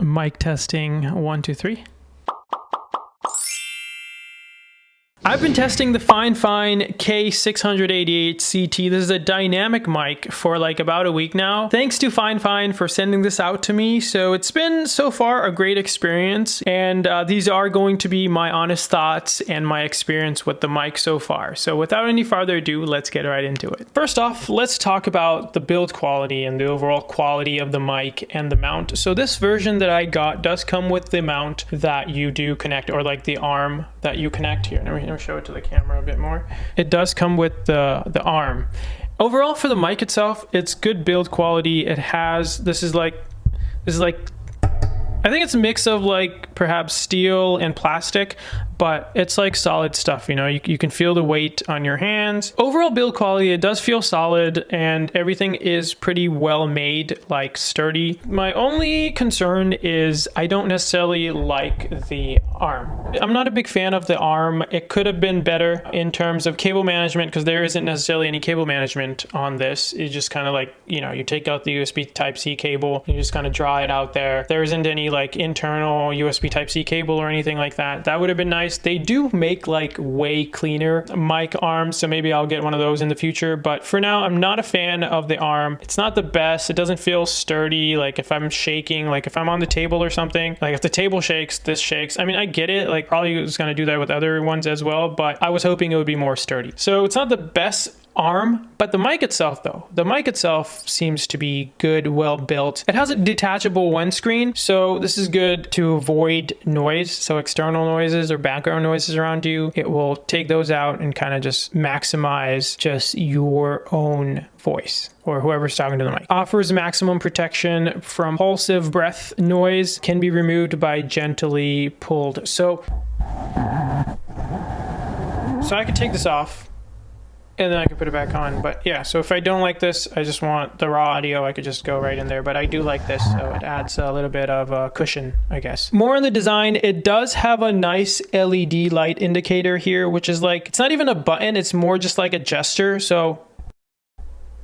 Mic testing, 1, 2, 3. I've been testing the FiFine K688CT. This is a dynamic mic for like about a week now. Thanks to FiFine for sending this out to me. So it's been so far a great experience, and these are going to be my honest thoughts and my experience with the mic so far. So without any further ado, let's get right into it. First off, let's talk about the build quality and the overall quality of the mic and the mount. So this version that I got does come with the mount that you do connect, or like the arm that you connect here. Let me show it to the camera a bit more. It does come with the arm. Overall, for the mic itself, it's good build quality. It has, this is like I think it's a mix of like perhaps steel and plastic, but it's like solid stuff, you know, you can feel the weight on your hands. Overall build quality, it does feel solid and everything is pretty well made, like sturdy. My only concern is I don't necessarily like the arm. I'm not a big fan of the arm. It could have been better in terms of cable management, because there isn't necessarily any cable management on this. It's just kind of like, you know, you take out the USB Type-C cable, you just kind of draw it out there. There isn't any like internal USB Type-C cable or anything like that. That would have been nice. They do make like way cleaner mic arms, so maybe I'll get one of those in the future. But for now, I'm not a fan of the arm. It's not the best. It doesn't feel sturdy. Like if I'm shaking, like if I'm on the table or something, like if the table shakes, this shakes. I mean, I get it. Like probably was going to do that with other ones as well, but I was hoping it would be more sturdy. So it's not the best arm, but the mic itself though, the mic itself seems to be good, well built. It has a detachable windscreen, so this is good to avoid noise. So external noises or background noises around you, it will take those out and kind of just maximize just your own voice or whoever's talking to the mic. Offers maximum protection from pulsive breath noise, can be removed by gently pulled. So I could take this off and then I can put it back on. But yeah, so if I don't like this, I just want the raw audio, I could just go right in there. But I do like this, so it adds a little bit of a cushion, I guess. More on the design, it does have a nice LED light indicator here, which is like, it's not even a button, it's more just like a gesture. So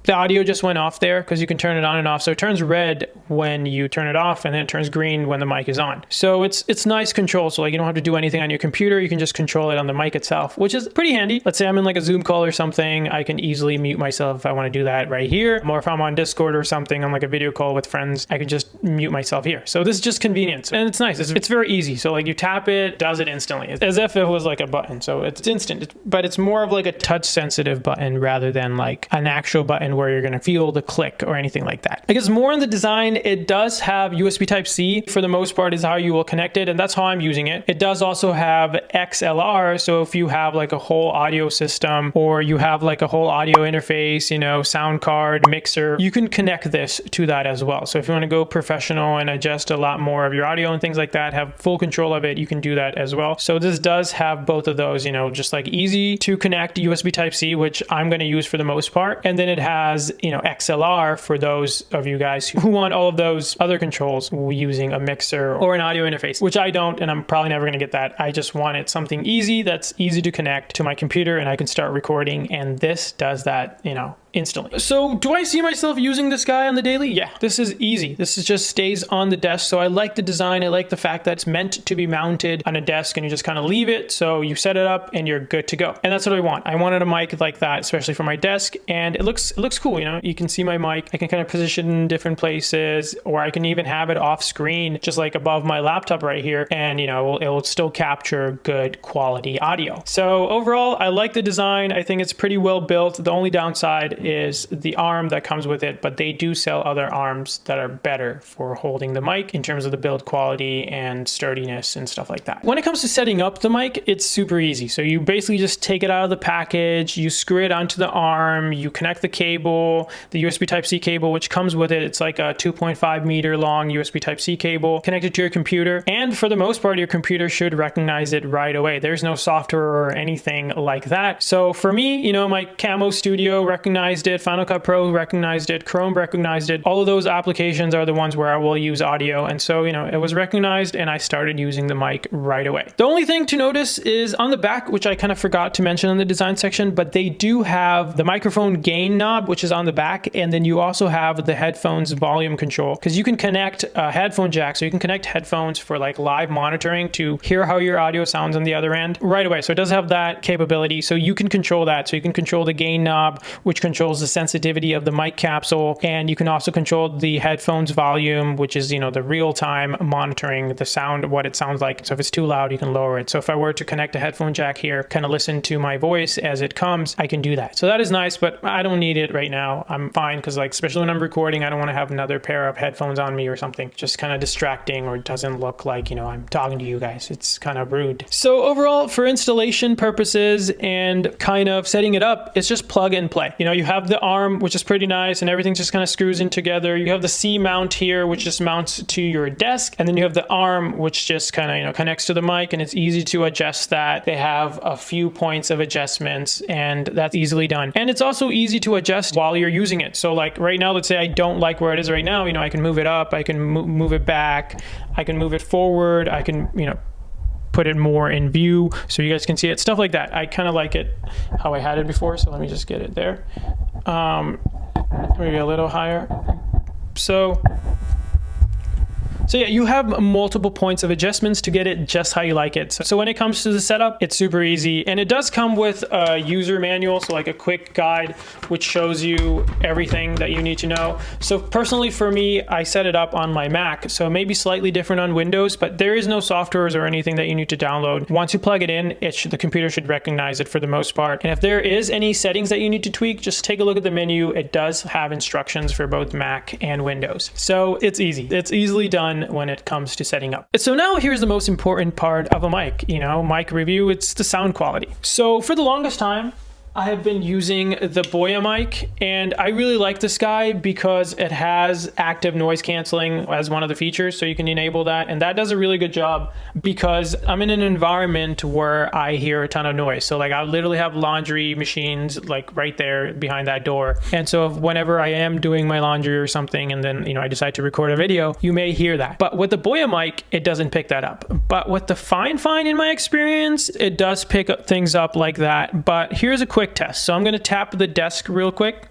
the audio just went off there because you can turn it on and off. So it turns red when you turn it off, and then it turns green when the mic is on. So it's nice control. So like you don't have to do anything on your computer. You can just control it on the mic itself, which is pretty handy. Let's say I'm in like a Zoom call or something. I can easily mute myself if I want to do that right here. Or if I'm on Discord or something, on like a video call with friends, I can just mute myself here. So this is just convenience, and it's nice. It's very easy. So like you tap it, does it instantly. It's as if it was like a button. So it's instant, but it's more of like a touch sensitive button rather than like an actual button where you're going to feel the click or anything like that. I guess more on the design, it does have USB Type-C for the most part is how you will connect it, and that's how I'm using it. It does also have XLR, so if you have like a whole audio system or you have like a whole audio interface, you know, sound card, mixer, you can connect this to that as well. So if you want to go professional and adjust a lot more of your audio and things like that, have full control of it, you can do that as well. So this does have both of those, you know, just like easy to connect USB Type-C, which I'm going to use for the most part. And then it has, you know, XLR for those of you guys who want all of those other controls using a mixer or an audio interface, which I don't, and I'm probably never going to get that. I just wanted something easy that's easy to connect to my computer and I can start recording, and this does that, you know, instantly. So do I see myself using this guy on the daily? Yeah, this is easy. This is just stays on the desk. So I like the design. I like the fact that it's meant to be mounted on a desk and you just kind of leave it. So you set it up and you're good to go. And that's what I want. I wanted a mic like that, especially for my desk. And it looks cool. You know, you can see my mic. I can kind of position in different places, or I can even have it off screen, just like above my laptop right here. And, you know, it will still capture good quality audio. So overall, I like the design. I think it's pretty well built. The only downside is the arm that comes with it, but they do sell other arms that are better for holding the mic in terms of the build quality and sturdiness and stuff like that. When it comes to setting up the mic, it's super easy. So you basically just take it out of the package, you screw it onto the arm, you connect the cable, the USB Type-C cable, which comes with it. It's like a 2.5 meter long USB Type-C cable connected to your computer. And for the most part, your computer should recognize it right away. There's no software or anything like that. So for me, you know, my Camo Studio recognized recognized it, Final Cut Pro recognized it, Chrome recognized it. All of those applications are the ones where I will use audio. And so, you know, it was recognized and I started using the mic right away. The only thing to notice is on the back, which I kind of forgot to mention in the design section, but they do have the microphone gain knob, which is on the back. And then you also have the headphones volume control, because you can connect a headphone jack. So you can connect headphones for like live monitoring to hear how your audio sounds on the other end right away. So it does have that capability. So you can control that. So you can control the gain knob, which controls the sensitivity of the mic capsule. And you can also control the headphones volume, which is, you know, the real time monitoring the sound, what it sounds like. So if it's too loud, you can lower it. So if I were to connect a headphone jack here, kind of listen to my voice as it comes, I can do that. So that is nice, but I don't need it right now. I'm fine, because like, especially when I'm recording, I don't want to have another pair of headphones on me or something. Just kind of distracting, or it doesn't look like, you know, I'm talking to you guys. It's kind of rude. So overall, for installation purposes and kind of setting it up, it's just plug and play. You know, you have the arm, which is pretty nice, and everything just kind of screws in together. You have the C mount here, which just mounts to your desk. And then you have the arm, which just kind of, you know, connects to the mic, and it's easy to adjust that. They have a few points of adjustments, and that's easily done. And it's also easy to adjust while you're using it. So like right now, let's say I don't like where it is right now, you know, I can move it up, I can move it back, I can move it forward, I can, you know, put it more in view so you guys can see it, stuff like that. I kind of like it how I had it before, so let me just get it there. Maybe a little higher. So yeah, you have multiple points of adjustments to get it just how you like it. So when it comes to the setup, it's super easy. And it does come with a user manual, so like a quick guide, which shows you everything that you need to know. So personally for me, I set it up on my Mac. So it may be slightly different on Windows, but there is no softwares or anything that you need to download. Once you plug it in, the computer should recognize it for the most part. And if there is any settings that you need to tweak, just take a look at the menu. It does have instructions for both Mac and Windows. So it's easy. It's easily done when it comes to setting up. So now here's the most important part of a mic, you know, mic review, it's the sound quality. So for the longest time, I have been using the Boya mic, and I really like this guy because it has active noise canceling as one of the features, so you can enable that, and that does a really good job because I'm in an environment where I hear a ton of noise. So like I literally have laundry machines like right there behind that door, and so whenever I am doing my laundry or something and then, you know, I decide to record a video, you may hear that. But with the Boya mic, it doesn't pick that up. But with the FiFine, in my experience, it does pick up things up like that. But here's a quick test. So I'm going to tap the desk real quick.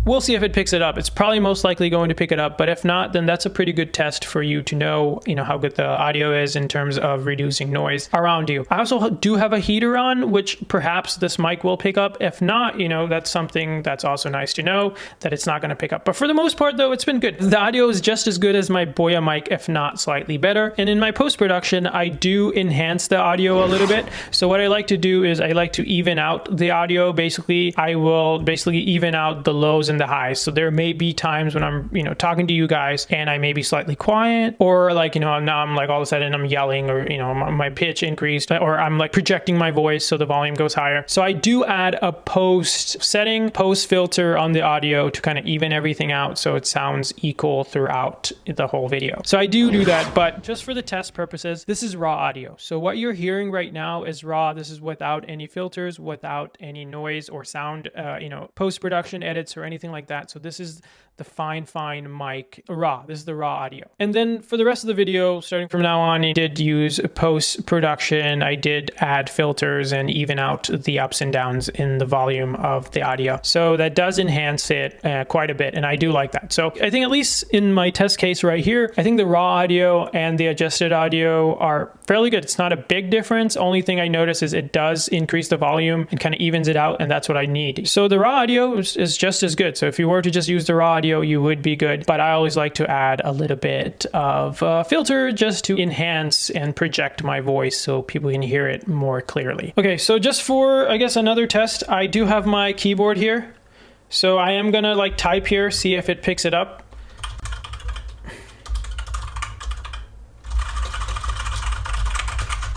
We'll see if it picks it up. It's probably most likely going to pick it up, but if not, then that's a pretty good test for you to know, you know, how good the audio is in terms of reducing noise around you. I also do have a heater on, which perhaps this mic will pick up. If not, you know, that's something that's also nice to know that it's not going to pick up. But for the most part, though, it's been good. The audio is just as good as my Boya mic, if not slightly better. And in my post-production, I do enhance the audio a little bit. So what I like to do is I like to even out the audio. Basically, I will even out the lows and the highs. So there may be times when I'm, you know, talking to you guys and I may be slightly quiet, or like, you know, I'm like all of a sudden I'm yelling, or, you know, my pitch increased, or I'm like projecting my voice so the volume goes higher. So I do add a post filter on the audio to kind of even everything out so it sounds equal throughout the whole video. So I do that, but just for the test purposes, this is raw audio. So what you're hearing right now is raw. This is without any filters, without any noise or sound, you know, post-production edits or anything like that. So this is the FiFine mic raw. This is the raw audio. And then for the rest of the video, starting from now on, I did use post-production. I did add filters and even out the ups and downs in the volume of the audio. So that does enhance it quite a bit. And I do like that. So I think at least in my test case right here, I think the raw audio and the adjusted audio are fairly good. It's not a big difference. Only thing I notice is it does increase the volume and kind of evens it out. And that's what I need. So the raw audio is just as good. So if you were to just use the raw audio, you would be good, but I always like to add a little bit of filter just to enhance and project my voice so people can hear it more clearly. Okay, so just for, I guess, another test, I do have my keyboard here. So I am gonna like type here, see if it picks it up.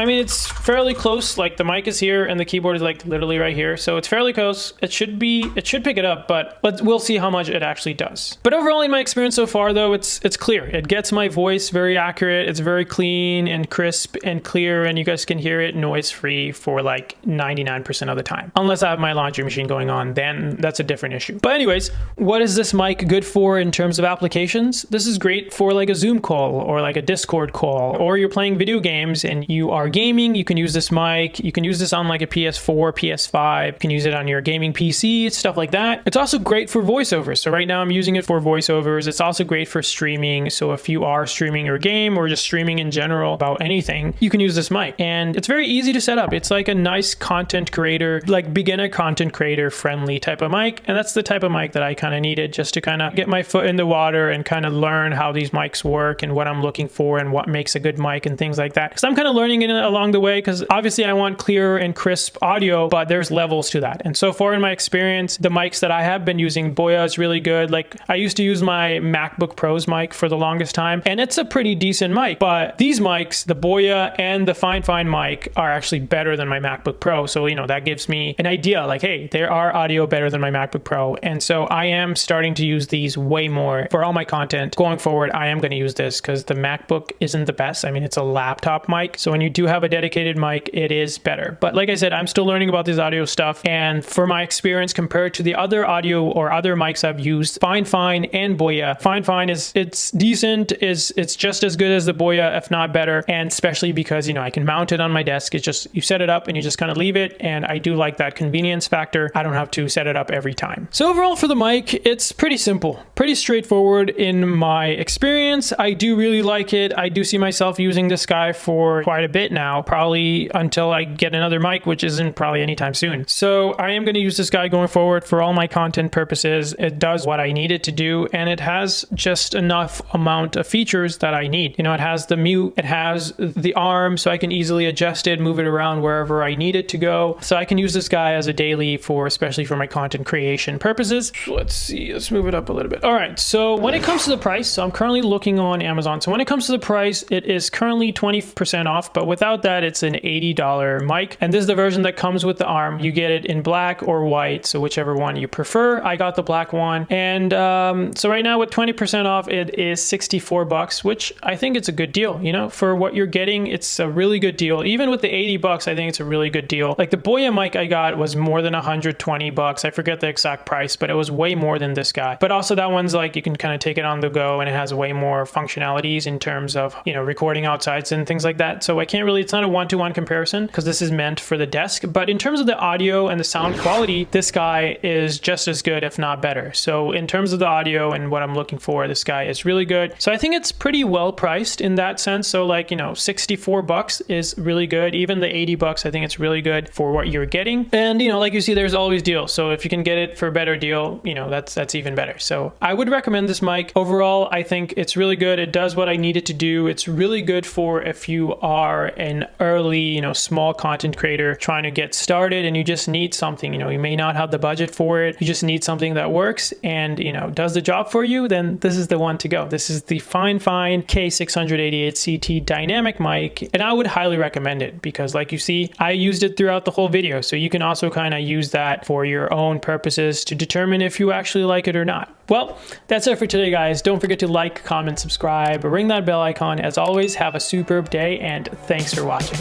I mean, it's fairly close. Like the mic is here and the keyboard is like literally right here. So it's fairly close. It should pick it up, but we'll see how much it actually does. But overall in my experience so far though, it's clear. It gets my voice very accurate. It's very clean and crisp and clear, and you guys can hear it noise free for like 99% of the time. Unless I have my laundry machine going on, then that's a different issue. But anyways, what is this mic good for in terms of applications? This is great for like a Zoom call or like a Discord call, or you're playing video games and you are gaming. You can use this mic. You can use this on like a PS4, PS5. You can use it on your gaming PC, stuff like that. It's also great for voiceovers. So right now I'm using it for voiceovers. It's also great for streaming. So if you are streaming your game or just streaming in general about anything, you can use this mic. And it's very easy to set up. It's like a nice content creator, like beginner content creator friendly type of mic. And that's the type of mic that I kind of needed just to kind of get my foot in the water and kind of learn how these mics work and what I'm looking for and what makes a good mic and things like that. Because I'm kind of learning it along the way, because obviously I want clear and crisp audio, but there's levels to that. And so far in my experience, the mics that I have been using, Boya is really good. Like I used to use my MacBook Pro's mic for the longest time, and it's a pretty decent mic. But these mics, the Boya and the FiFine mic, are actually better than my MacBook Pro. So, you know, that gives me an idea like, hey, there are audio better than my MacBook Pro. And so I am starting to use these way more for all my content. Going forward, I am going to use this because the MacBook isn't the best. I mean, it's a laptop mic. So when you do have a dedicated mic, it is better. But like I said, I'm still learning about this audio stuff. And for my experience compared to the other audio or other mics I've used, FiFine and Boya, FiFine it's decent, it's just as good as the Boya, if not better. And especially because, you know, I can mount it on my desk. It's just, you set it up and you just kind of leave it. And I do like that convenience factor. I don't have to set it up every time. So overall for the mic, it's pretty simple, pretty straightforward in my experience. I do really like it. I do see myself using this guy for quite a bit now, probably until I get another mic, which isn't probably anytime soon. So I am going to use this guy going forward for all my content purposes. It does what I need it to do, and it has just enough amount of features that I need. You know, it has the mute, it has the arm, so I can easily adjust it, move it around wherever I need it to go. So I can use this guy as a daily for, especially for my content creation purposes. Let's see, let's move it up a little bit. All right, so when it comes to the price, so I'm currently looking on Amazon. So when it comes to the price, it is currently 20% off, but without that, it's an $80 mic. And this is the version that comes with the arm. You get it in black or white, so whichever one you prefer. I got the black one. And so right now with 20% off, it is $64, which I think it's a good deal. You know, for what you're getting, it's a really good deal. Even with the $80, I think it's a really good deal. Like the Boya mic I got was more than $120. I forget the exact price, but it was way more than this guy. But also that one's like, you can kind of take it on the go, and it has way more functionalities in terms of, you know, recording outsides and things like that. So I can't really, it's not a one-to-one comparison because this is meant for the desk. But in terms of the audio and the sound quality, this guy is just as good, if not better. So in terms of the audio and what I'm looking for, this guy is really good. So I think it's pretty well priced in that sense. So like, you know, $64 is really good. Even the $80, I think it's really good for what you're getting. And, you know, like you see, there's always deals. So if you can get it for a better deal, you know, that's even better. So I would recommend this mic. Overall, I think it's really good. It does what I need it to do. It's really good for if you are an early, you know, small content creator trying to get started and you just need something, you know, you may not have the budget for it. You just need something that works and, you know, does the job for you, then this is the one to go. This is the FiFine K688CT dynamic mic, and I would highly recommend it because like you see, I used it throughout the whole video. So you can also kind of use that for your own purposes to determine if you actually like it or not. Well, that's it for today, guys. Don't forget to like, comment, subscribe, ring that bell icon. As always, have a superb day, and thanks for watching.